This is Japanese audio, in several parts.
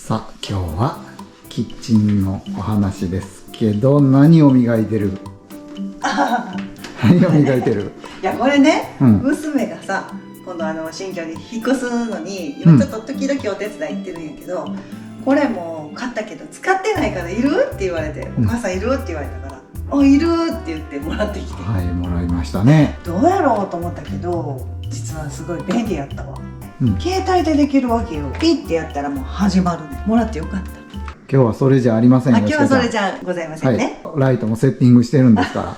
さあ今日はキッチンのお話ですけど、何を磨いてる？何を磨いてる？いやこれね、うん娘がさ今度新居に引っ越すのに今ちょっと時々お手伝い行ってるんやけど、これもう買ったけど使ってないからいるって言われて、お母さんいるって言われたから、あいるって言ってもらってきて、はい、もらいましたね。どうやろうと思ったけど実はすごい便利やったわ。うん、携帯でできるわけよ。ピッてやったらもう始まるね。もらってよかった。今日はそれじゃありませんよ。今日はそれじゃございませんね、はい、ライトもセッティングしてるんですから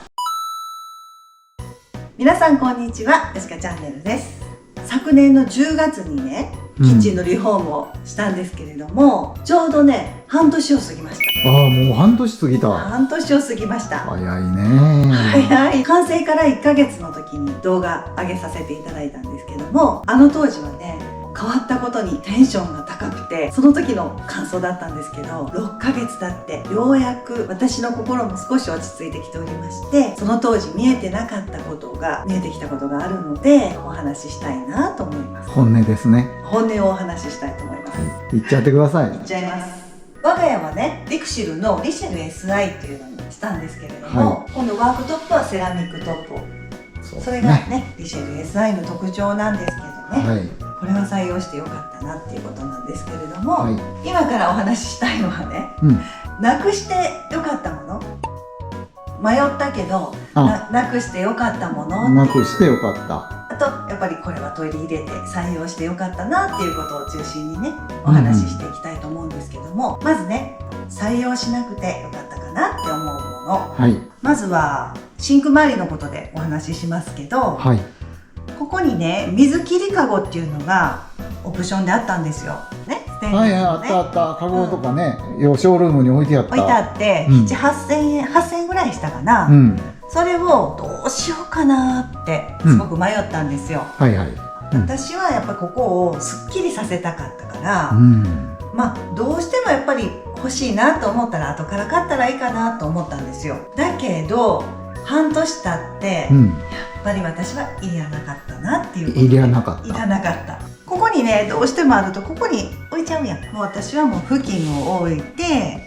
皆さんこんにちは、よしかチャンネルです。昨年の10月にねキッチンのリフォームをしたんですけれども、ちょうどね半年を過ぎました。ああ、もう半年過ぎた。半年を過ぎました。早いね。早い。完成から1ヶ月の時に動画上げさせていただいたんですけども、あの当時はね変わったことにテンションが高くて、その時の感想だったんですけど、6ヶ月経ってようやく私の心も少し落ち着いてきておりまして、その当時見えてなかったことが見えてきたことがあるのでお話ししたいなと思います。本音ですね。本音をお話ししたいと思います。言っちゃってください。言っちゃいます。我が家はねリクシルのリシェル SI っていうのにしたんですけれども、今度ワークトップはセラミックトップを、それがねリシェル SI の特徴なんですけどね、これは採用してよかったなっていうことなんですけれども、今からお話ししたいのはね、なくしてよかったもの、迷ったけどなくしてよかったもの、なくしてよかった。あとやっぱりこれは取り入れて採用してよかったなっていうことを中心にねお話ししていきたいと思うんですけども、まずね採用しなくてよかったかなって思うもの、まずはシンク周りのことでお話ししますけど、ここにね水切りかごっていうのがオプションであったんですよね。あったあった。かごとかね、ショールームに置いてあった。置いてあって、8000円ぐらいしたかな、それをどうしようかなってすごく迷ったんですよ。私はやっぱりここをすっきりさせたかったから、まあどうしてもやっぱり欲しいなと思ったら後から買ったらいいかなと思ったんですよ。だけど半年経って、やっぱり私はいらなかったなっていうことで、いらなかった。ここにねどうしてもあるとここに置いちゃうやん。もう私はもう布巾を置いて、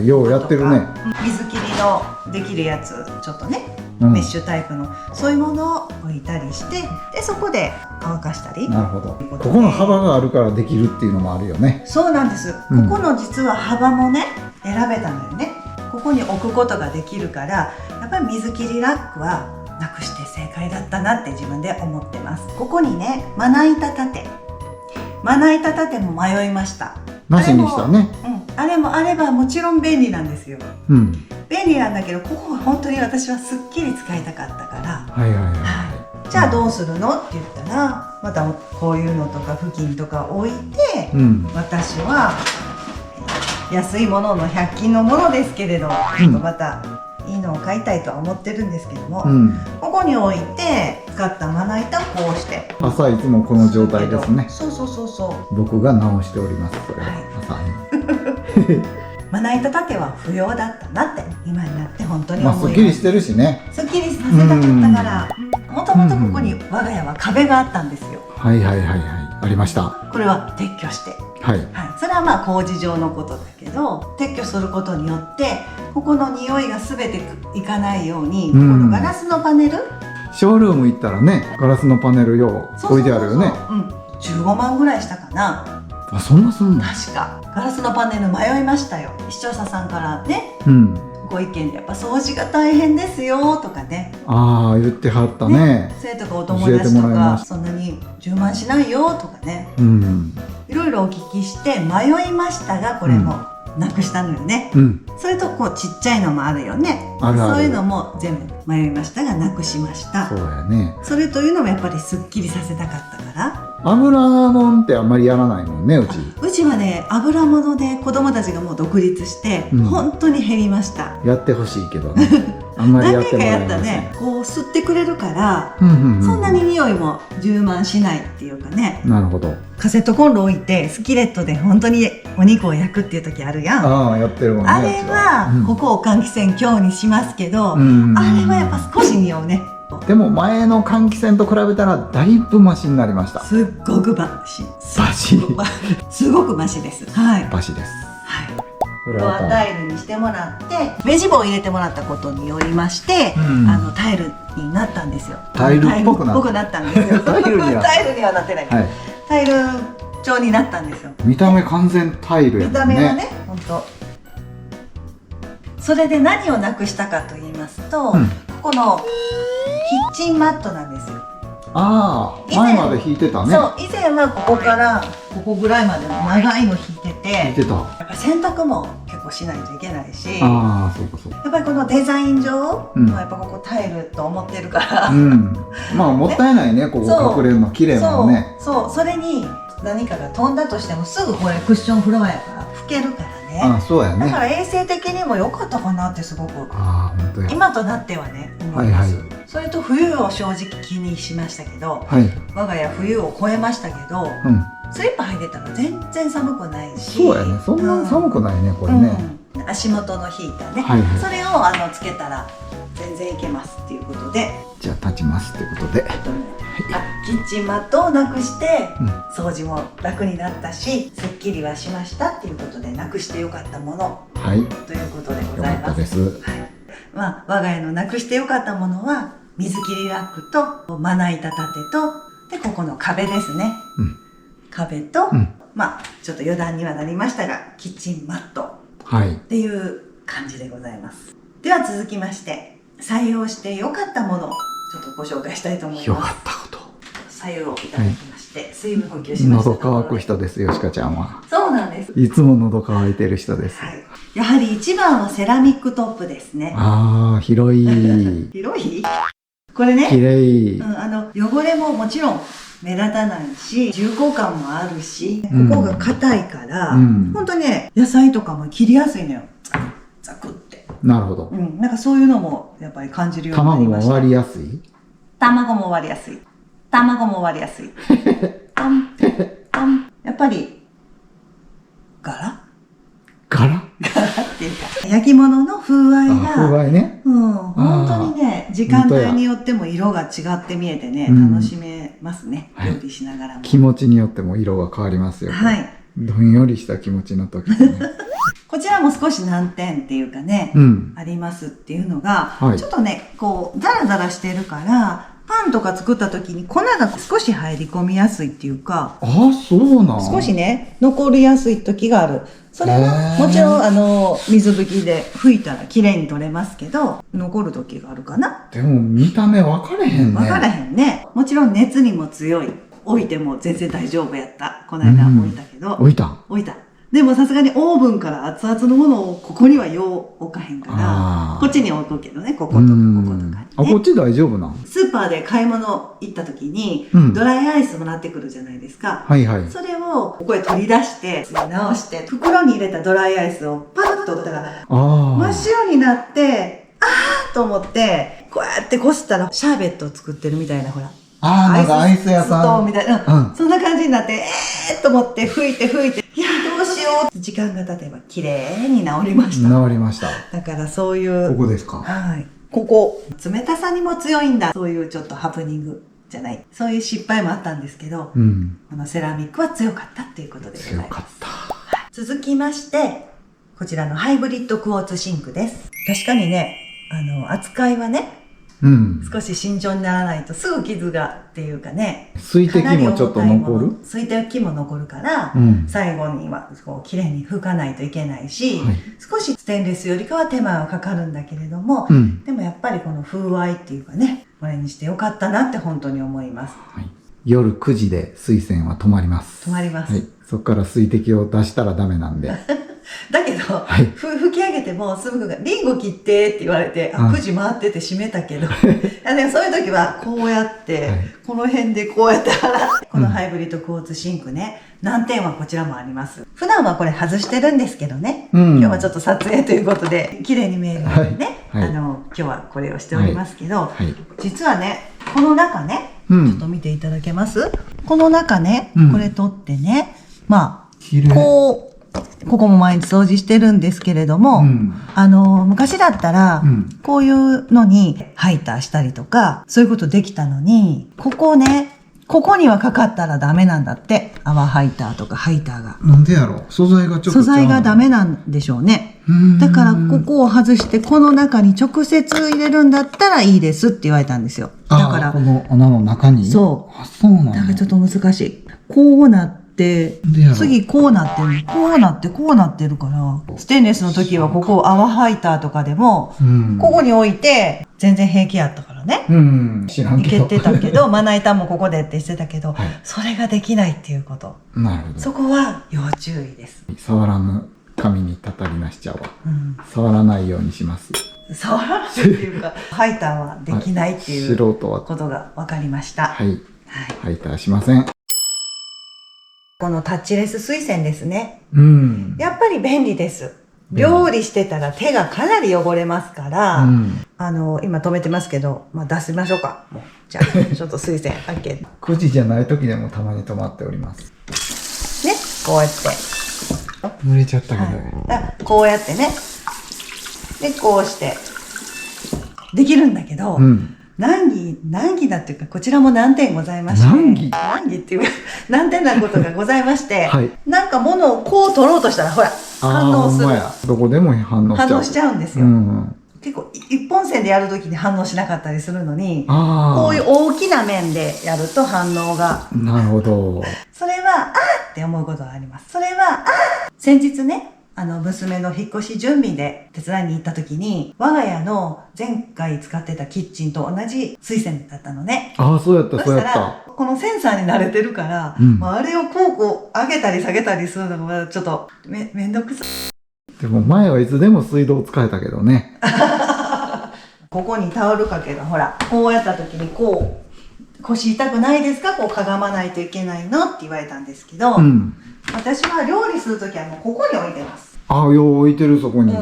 ようやってるね。水切りのできるやつ、ちょっとねメッシュタイプのそういうものを置いたりして、でそこで乾かしたり。なるほど。ここの幅があるからできるっていうのもあるよね。そうなんです、ここの実は幅もね選べたのよね。ここに置くことができるから、やっぱり水切りラックはなくして正解だったなって自分で思ってます。ここにねまな板立ても迷いました。なしにしたね。あれもあればもちろん便利なんですよ。便利なんだけど、ここは本当に私はすっきり使いたかったから、じゃあどうするのって言ったら、またこういうのとか布巾とか置いて、私は安いものの100均のものですけれど、ちょっとまたいいのを買いたいとは思ってるんですけども、ここに置いて使ったまな板をこうして、朝いつもこの状態ですね。そう僕が直しております。それは朝にまな板立ては不要だったなって今になって本当に思います。すっきりしてるしね。すっきりさせたかったから、もともとここに我が家は壁があったんですよ。ありました。これは撤去して、それはまあ工事上のことだけど、撤去することによってここの匂いが全ていかないように、このガラスのパネル、ショールーム行ったらねガラスのパネル用置いてあるよね。15万ぐらいしたかな。そんなすんの？確かガラスのパネル迷いましたよ。視聴者さんからね、ご意見でやっぱ掃除が大変ですよとかね、言ってはったね。生徒かお友達とかそんなに10万しないよとかね、いろいろお聞きして迷いましたが、これもなくしたのよね。それとこうちっちゃいのもあるよね。そういうのも全部迷いましたがなくしました。そうやね。それというのもやっぱりすっきりさせたかったから。油もんってあんまりやらないもんね、うちはね油物で子供たちがもう独立して、本当に減りました。やってほしいけどねあんまりやってもらえません。何回かやったね、こう吸ってくれるから、そんなに匂いも充満しないっていうかね。なるほど。カセットコンロ置いてスキレットで本当にお肉を焼くっていう時あるやん。やってるもんね。あれはここを換気扇強にしますけど、あれはやっぱ少し匂うね。でも前の換気扇と比べたらだいぶマシになりました。すっごくマシ。すごくマシです。はい。マシです。はい。フロアタイルにしてもらってベジボを入れてもらったことによりまして、タイルになったんですよ。タイルっぽくなったんですよ。タイルにはなってない。はい、タイル調になったんですよ。見た目完全タイルやもんね。見た目はね、本当。それで何をなくしたかと言いますと、ここのキッチンマットなんですよ。ああ、前まで引いてたね。そう、以前はここからここぐらいまでの長いの引いてて、やっぱ洗濯も結構しないといけないし、ああ、そうかそうか。やっぱりこのデザイン上、やっぱここタイルと思ってるから、まあもったいないね、ここ隠れるの綺麗なのね。そう、それに何かが飛んだとしてもすぐこれクッションフロアやから拭けるからね。あ、そうやね。だから衛生的にも良かったかなってすごく。ああ、本当や。今となってはね、思います。それと冬を正直気にしましたけど、我が家冬を越えましたけど、スリッパ履いてたら全然寒くないし。そうやね、そんな寒くないね、これね。足元のヒーターね、それをつけたら全然いけますっていうことで。じゃあ立ちますってことで。キッチンマットをなくして掃除も楽になったし、すっきりはしましたっていうことで、なくしてよかったものということでございます。まあ我が家のなくしてよかったものは水切りラックとまな板立てと、でここの壁ですね。壁と、まあちょっと余談にはなりましたが、キッチンマットっていう感じでございます。では続きまして採用してよかったものをちょっとご紹介したいと思います。よかったこと。採用いただきまして、水分補給しました。喉乾く人ですよ、しかちゃんは。そうなんです。いつも喉乾いてる人です。やはり一番はセラミックトップですね。ああ、広い。広い？これね。綺麗。汚れももちろん目立たないし、重厚感もあるし、ここが硬いから、本当にね、野菜とかも切りやすいのよ。ザクって。なるほど。なんかそういうのもやっぱり感じるようになりました。卵も割りやすい？卵も割りやすい。卵も割りやすい。やっぱり柄っていうか、焼き物の風合いが、風合いね。本当にね、時間帯によっても色が違って見えてね、楽しめますね。料理しながらも。気持ちによっても色が変わりますよ。どんよりした気持ちの時ね。こちらも少し難点っていうかね、ありますっていうのが、ちょっとね、こうザラザラしてるから、パンとか作った時に粉が少し入り込みやすいっていうか、そうなん？少しね、残りやすい時がある。それはもちろん水拭きで拭いたら綺麗に取れますけど、残る時があるかな。でも見た目分かれへんね。分かれへんね。もちろん熱にも強い。置いても全然大丈夫やった。この間置いたけど。置いた。でもさすがにオーブンから熱々のものをここにはよう置かへんから、こっちに置くけどね、こことかこことか、こっち大丈夫なん？スーパーで買い物行った時に、ドライアイスもらってくるじゃないですか。それをここへ取り出して、直して、袋に入れたドライアイスをパッと取ったら、真っ白になって、と思って、こうやってこすったら、シャーベットを作ってるみたいな、ほら。なんかアイス屋さんみたいな、そんな感じになって、と思って拭いて、いや、どうしようって時間が経てば綺麗に治りました。治りました。だからそういう。ここですか？はい。ここ、冷たさにも強いんだ。そういうちょっとハプニングじゃない。そういう失敗もあったんですけど、このセラミックは強かったっていうことでございます。強かった。続きまして、こちらのハイブリッドクォーツシンクです。確かにね、扱いはね、少し慎重にならないとすぐ傷がっていうかね、水滴もちょっと残る？水滴も残るから、最後にはこう綺麗に拭かないといけないし、少しステンレスよりかは手間はかかるんだけれども、でもやっぱりこの風合いっていうかね、これにしてよかったなって本当に思います。夜9時で水栓は止まります。止まります。そこから水滴を出したらダメなんで。だけど、拭き上げてもすぐがリンゴ切ってって言われて、9時回ってて閉めたけど、そういう時はこうやって、この辺でこうやって洗って、このハイブリッドクォーツシンクね、難点はこちらもあります。普段はこれ外してるんですけどね、今日はちょっと撮影ということで、綺麗に見えるようにね、今日はこれをしておりますけど、実はね、この中ね、ちょっと見ていただけます？この中ね、これ取ってね、まあ、こう、ここも毎日掃除してるんですけれども、昔だったら、こういうのにハイターしたりとか、そういうことできたのに、ここにはかかったらダメなんだって。泡ハイターとかハイターが。なんでやろ？素材がちょっと素材がダメなんでしょうね。だからここを外してこの中に直接入れるんだったらいいですって言われたんですよ。だからこの穴の中に？そう。そうなんだ。だからちょっと難しい。こうなって、次こうなってる。こうなってこうなってるから、ステンレスの時はここを泡ハイターとかでも、ここに置いて全然平気やったからね。知らんけど。いけてたけど、まな板もここでってしてたけど、それができないっていうこと。なるほど。そこは要注意です。触らぬ神にたたりなしちゃうわ。触らないようにします。触らないっていうか、ハイターはできないっていう素人はことが分かりました。はい。ハイターしません。このタッチレス水栓ですね。やっぱり便利です。料理してたら手がかなり汚れますから、今止めてますけど、出しましょうか。もうじゃあ、ちょっと水栓開けて。9時じゃない時でもたまに止まっております。ね、こうやって。濡れちゃったけど。こうやってね。で、こうして、できるんだけど、難儀だっていうか、こちらも難点ございまして。難儀っていうか、難点なことがございまして、なんか物をこう取ろうとしたら、ほら、反応する。どこでも反応しちゃう。反応しちゃうんですよ。結構、一本線でやるときに反応しなかったりするのに、こういう大きな面でやると反応が。なるほど。それは、って思うことがあります。それは、先日ね、娘の引っ越し準備で手伝いに行った時に、我が家の前回使ってたキッチンと同じ水栓だったのね。そうやった。そしたら、このセンサーに慣れてるから、あれをこう上げたり下げたりするのがちょっとめんどくさい。でも前はいつでも水道使えたけどね。ここにタオル掛けがほら、こうやった時にこう、腰痛くないですか？こうかがまないといけないのって言われたんですけど、私は料理するときはもうここに置いてます。よう置いてる、そこに。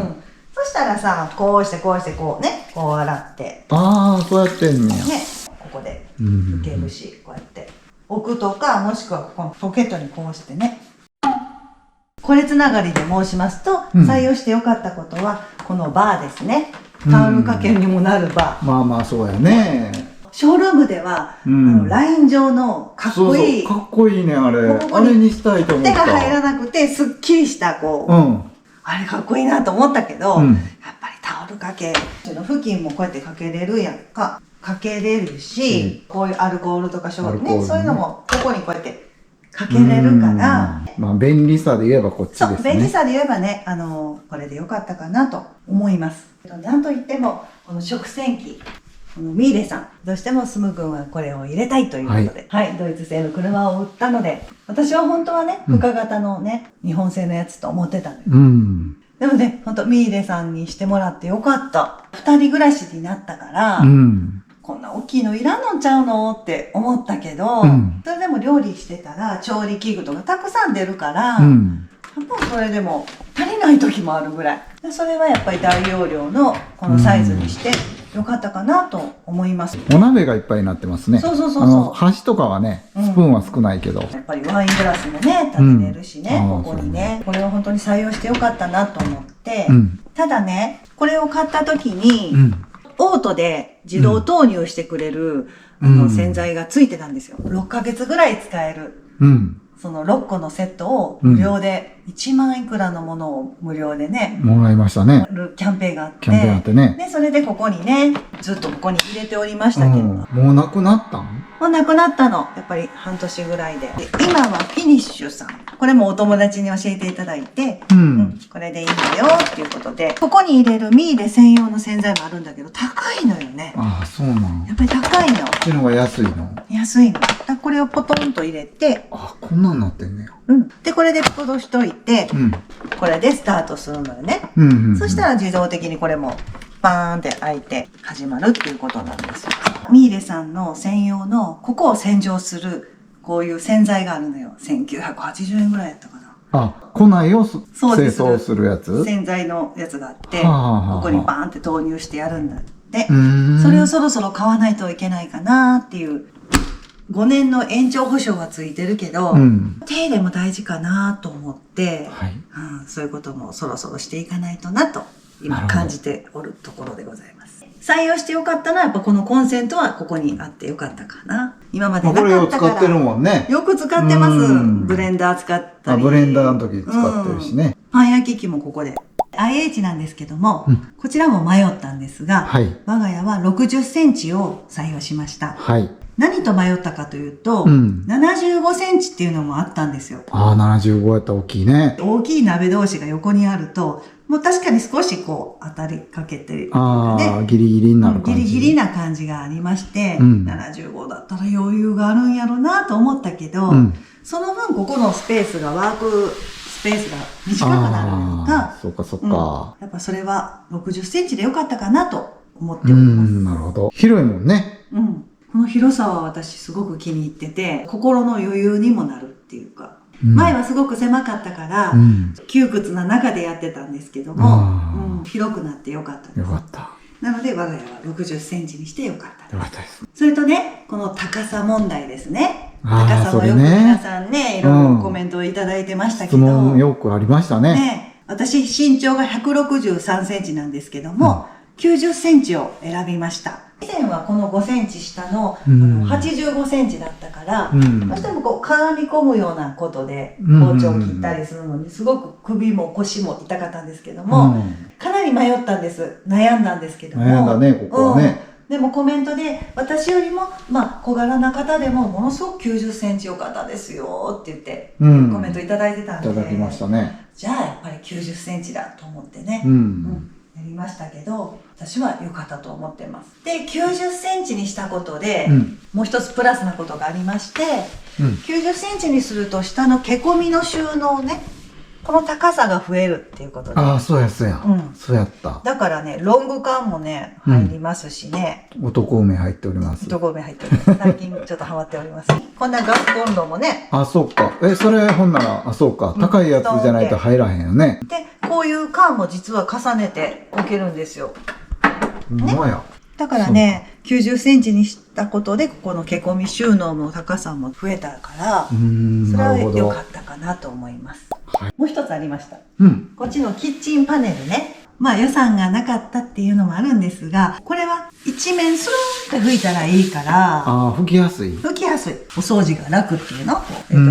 そしたらさ、こうしてこうしてこうね、こう洗って。そうやってんねや。ね、ここで拭けるし、こうやって置くとか、もしくはここのポケットにこうしてね。これつながりで申しますと、採用してよかったことは、このバーですね。タオル掛けにもなるバー。そうやね。ショールームでは、ライン状のかっこいい。かっこいいね、あれ。あれにしたいと思った。手が入らなくて、すっきりしたこう、あれかっこいいなと思ったけど、やっぱりタオル掛け、付近もこうやってかけれるやんか。かけれるし、こういうアルコールとか消毒ね、そういうのもここにこうやってかけれるから、便利さで言えばこっちですね。そう、便利さで言えばね、これでよかったかなと思います。なんといっても、この食洗機。ミーレさん、どうしてもスム君はこれを入れたいということで、ドイツ製の車を売ったので、私は本当はね、深型のね、日本製のやつと思ってたのよ。でもね、本当ミーレさんにしてもらってよかった。二人暮らしになったから、こんな大きいのいらんのちゃうのって思ったけど、それでも料理してたら調理器具とかたくさん出るから、やっぱそれでも足りない時もあるぐらい。それはやっぱり大容量のこのサイズにしてよかったかなと思います。お鍋がいっぱいになってますね。そう。箸とかはね、スプーンは少ないけど。やっぱりワイングラスもね、立てれるしね、ここにね。これは本当に採用してよかったなと思って。ただね、これを買った時に、オートで自動投入してくれる、洗剤がついてたんですよ。6ヶ月ぐらい使える。その6個のセットを無料で、1万いくらのものを無料でね、もらいましたね。キャンペーンがあって。キャンペーンあってね。で、それでここにね、ずっとここに入れておりましたけど。もうなくなったん？もうなくなったの。やっぱり半年ぐらいで。今はフィニッシュさん。これもお友達に教えていただいて、これでいいんだよっていうことで、ここに入れるミーレ専用の洗剤もあるんだけど、高いのよね。そうなの。やっぱり高いの。っていうのが安いの？安いの。これをポトンと入れて、こんなんなってんねや。で、これで戻しといて、これでスタートするのよね。そしたら自動的にこれもバーンって開いて始まるっていうことなんですよ。ミーレさんの専用のここを洗浄するこういう洗剤があるのよ。1980円ぐらいやったかな。庫内を清掃するやつ？洗剤のやつがあって、ここにバーンって投入してやるんだって。それをそろそろ買わないといけないかなっていう。5年の延長保証はついてるけど、手入れも大事かなと思って、そういうこともそろそろしていかないとなと今感じておるところでございます。採用してよかったのはやっぱこのコンセントはここにあってよかったかな。今までなかったから。これを使ってるもんね。よく使ってます。ブレンダー使ったり。ブレンダーの時使ってるしね。パン焼き器もここで。IH なんですけども、こちらも迷ったんですが、我が家は60センチを採用しました。何と迷ったかというと、75センチっていうのもあったんですよ。75やったら大きいね。大きい鍋同士が横にあると、もう確かに少しこう当たりかけてる、ギリギリになる感じ。ギリギリな感じがありまして、75だったら余裕があるんやろなと思ったけど、その分ここのスペースがワークスペースが短くなるのか、そうかそうか、やっぱそれは60センチでよかったかなと思っております。なるほど。広いもんね。この広さは私すごく気に入ってて、心の余裕にもなるっていうか、前はすごく狭かったから、窮屈な中でやってたんですけども、広くなってよかったです。よかった。なので我が家は60センチにしてよかったです。よかったです。それとね、この高さ問題ですね。高さもよく皆さんね、いろいろコメントをいただいてましたけど。質問よくありましたね。私身長が163センチなんですけども、90センチを選びました。以前はこの5センチ下の85センチだったから、どうしてもこう絡み込むようなことで包丁を切ったりするのにすごく首も腰も痛かったんですけども、かなり迷ったんです。悩んだんですけども。悩んだね、ここはね。でもコメントで私よりも小柄な方でもものすごく90センチよかったですよって言ってコメントいただいてたんで、いただきましたね。じゃあやっぱり90センチだと思ってね。やりましたけど、私は良かったと思ってます。で、90センチにしたことで、もう一つプラスなことがありまして、90センチにすると下の毛込みの収納ね、この高さが増えるっていうことで。そうやそうや。そうやった。だからね、ロング缶もね、入りますしね。男梅入っております。男梅入っております。最近ちょっとハマっております。こんなガスコンロもね。そうか。それほんなら、そうか。高いやつじゃないと入らへんよね。で、こういう缶も実は重ねて置けるんですよ。ね。だからね、90センチにしたことで、ここの毛込み収納も高さも増えたから、それは良かったかなと思います。もう一つありました。こっちのキッチンパネルね。予算がなかったっていうのもあるんですが、これは一面スルーンって拭いたらいいから、拭きやすい。拭きやすい。お掃除が楽っていうの。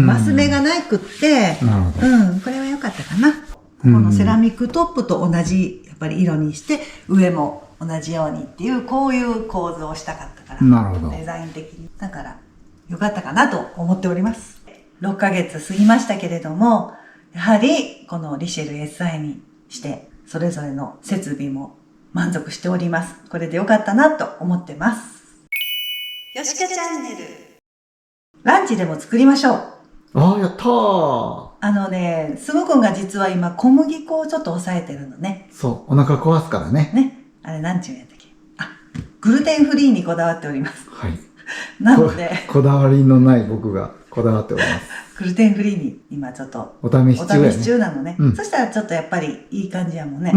マス目がなくって、これは良かったかな。このセラミックトップと同じ、やっぱり色にして、上も同じようにっていう、こういう構図をしたかったから。なるほど。デザイン的に。だから、良かったかなと思っております。6ヶ月過ぎましたけれども、やはり、このリシェル SI にして、それぞれの設備も満足しております。これで良かったなと思ってます。よしかチャンネル。ランチでも作りましょう。やったー。すぐくんが実は今小麦粉をちょっと抑えてるのね。そう、お腹壊すからね。ね。あれなんちゅうんやったっけ。グルテンフリーにこだわっております。はい。なので。こだわりのない僕がこだわっております。グルテンフリーに今ちょっとお試し中やね。お試し中なのね。そしたらちょっとやっぱりいい感じやもんね。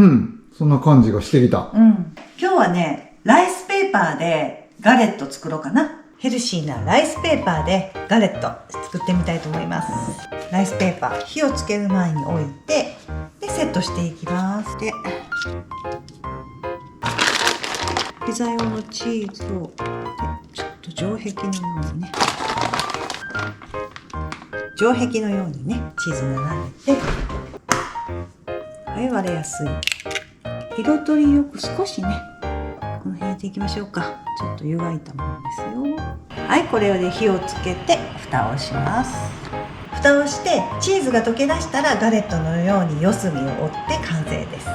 そんな感じがしてきた。今日はね、ライスペーパーでガレット作ろうかな。ヘルシーなライスペーパーでガレット作ってみたいと思います。ライスペーパー、火をつける前に置いて、で、セットしていきます。で、ピザ用のチーズを、ちょっと城壁のようにね、城壁のようにね、チーズ並べて、はい、割れやすい。彩りよく少しね、この辺入れていきましょうか。ちょっと湯がいたものですよ。はい、これで火をつけて蓋をします。蓋をしてチーズが溶け出したらガレットのように四隅を折って完成です。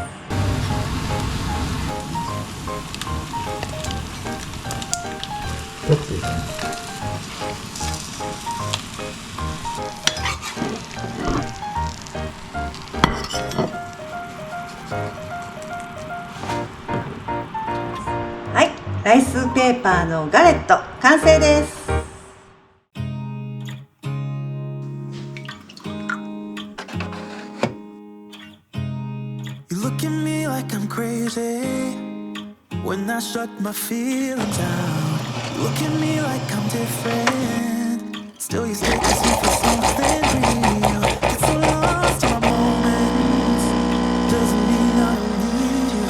はい、ライスペーパーのガレット完成です。Look at me like I'm crazy when I shut my feelings out. Look at me like I'm different Still you stay kissing for something real. Get so lost in my moments. Doesn't mean I don't need you.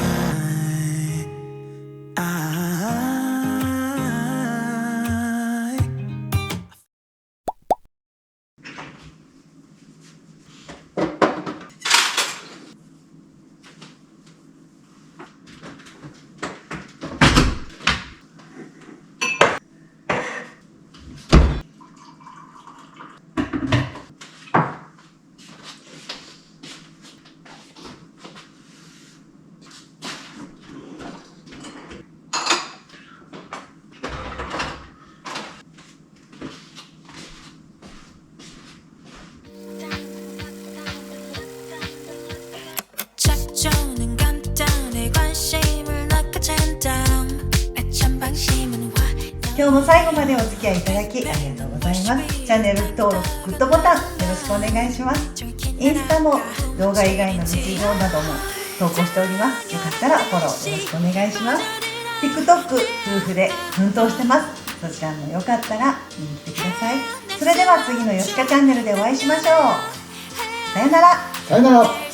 작전은 간단해 관심을 낚아챈다 애찬 방심은 와 今日も最後までお付き合いいただきありがとうございます。チャンネル登録、グッドボタンよろしくお願いします。インスタも動画以外の日常なども投稿しております。よかったらフォローよろしくお願いします。TikTok 夫婦で奮闘してます。そちらもよかったら見に来てください。それでは次のよしかチャンネルでお会いしましょう。さよなら。さよなら。